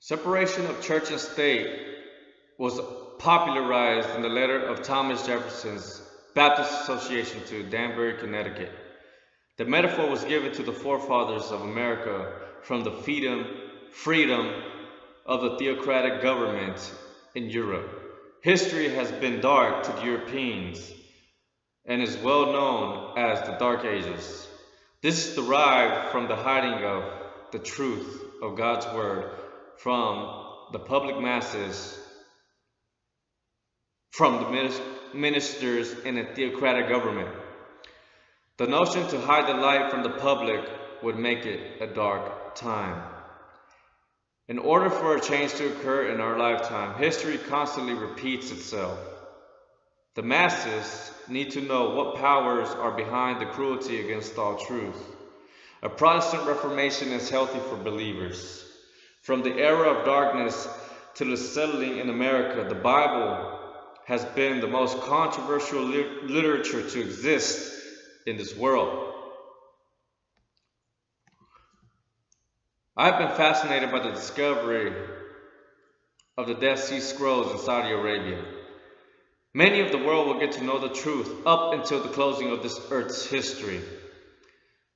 Separation of church and state was popularized in the letter of Thomas Jefferson's Baptist Association to Danbury, Connecticut. The metaphor was given to the forefathers of America from the freedom of the theocratic government in Europe. History has been dark to the Europeans and is well known as the Dark Ages. This is derived from the hiding of the truth of God's Word from the public masses, from the ministers in a theocratic government. The notion to hide the light from the public would make it a dark time. In order for a change to occur in our lifetime, history constantly repeats itself. The masses need to know what powers are behind the cruelty against all truth. A Protestant Reformation is healthy for believers. From the era of darkness to the settling in America, the Bible has been the most controversial literature to exist in this world. I've been fascinated by the discovery of the Dead Sea Scrolls in Saudi Arabia. Many of the world will get to know the truth up until the closing of this earth's history.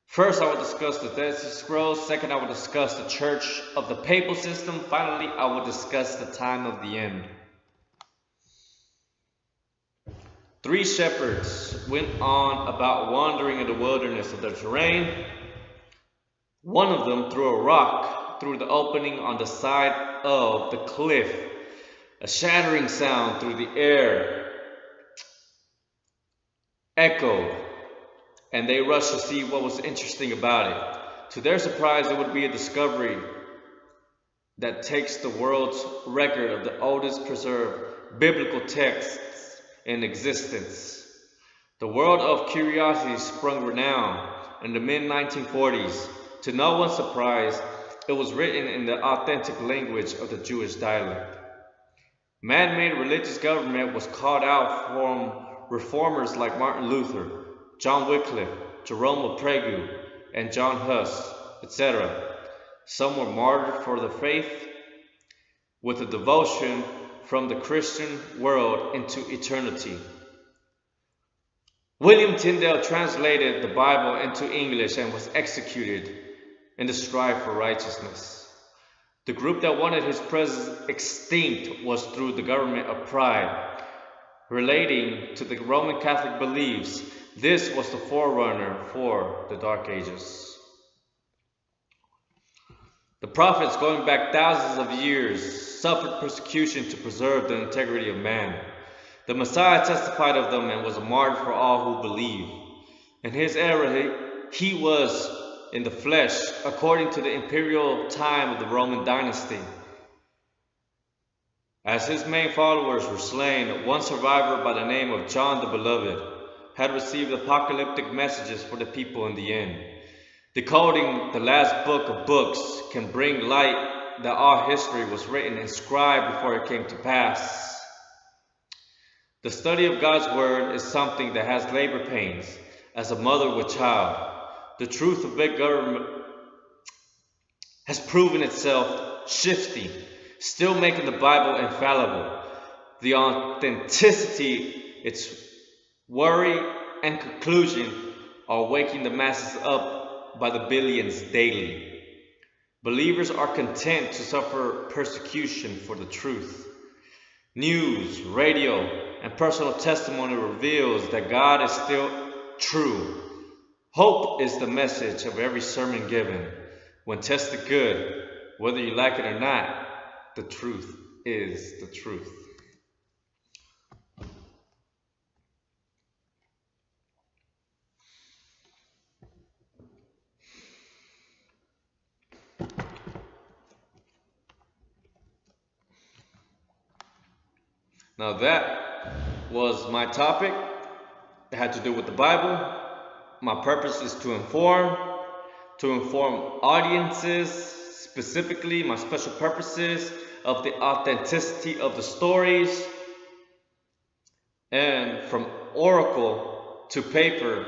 First, I will discuss the Dead Sea Scrolls. Second, I will discuss the Church of the Papal System. Finally, I will discuss the time of the end. 3 shepherds went on about wandering in the wilderness of their terrain. One of them threw a rock through the opening on the side of the cliff. A shattering sound through the air echoed, and they rushed to see what was interesting about it. To their surprise, it would be a discovery that takes the world's record of the oldest preserved biblical texts in existence. The world of curiosity sprung renown in the mid-1940s. To no one's surprise, it was written in the authentic language of the Jewish dialect. Man-made religious government was called out from reformers like Martin Luther, John Wycliffe, Jerome of Prague, and John Huss, etc. Some were martyred for their faith with a devotion from the Christian world into eternity. William Tyndale translated the Bible into English and was executed in the strive for righteousness. The group that wanted his presence extinct was through the government of pride. Relating to the Roman Catholic beliefs, this was the forerunner for the Dark Ages. The prophets, going back thousands of years, suffered persecution to preserve the integrity of man. The Messiah testified of them and was a martyr for all who believe. In his era, he was in the flesh, according to the imperial time of the Roman dynasty. As his main followers were slain, one survivor by the name of John the Beloved had received apocalyptic messages for the people in the end. Decoding the last book of books can bring light that all history was written and inscribed before it came to pass. The study of God's Word is something that has labor pains as a mother with child. The truth of big government has proven itself shifty, still making the Bible infallible. The authenticity, its worry and conclusion are waking the masses up by the billions daily. Believers are content to suffer persecution for the truth. News, radio, and personal testimony reveals that God is still true. Hope is the message of every sermon given. When tested good, whether you like it or not, the truth is the truth. Now that was my topic. It had to do with the Bible. My purpose is to inform audiences, specifically my special purposes of the authenticity of the stories, and from oracle to paper,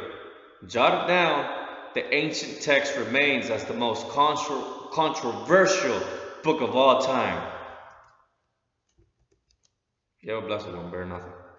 jotted down, the ancient text remains as the most controversial book of all time. You have a blessed one, bear nothing.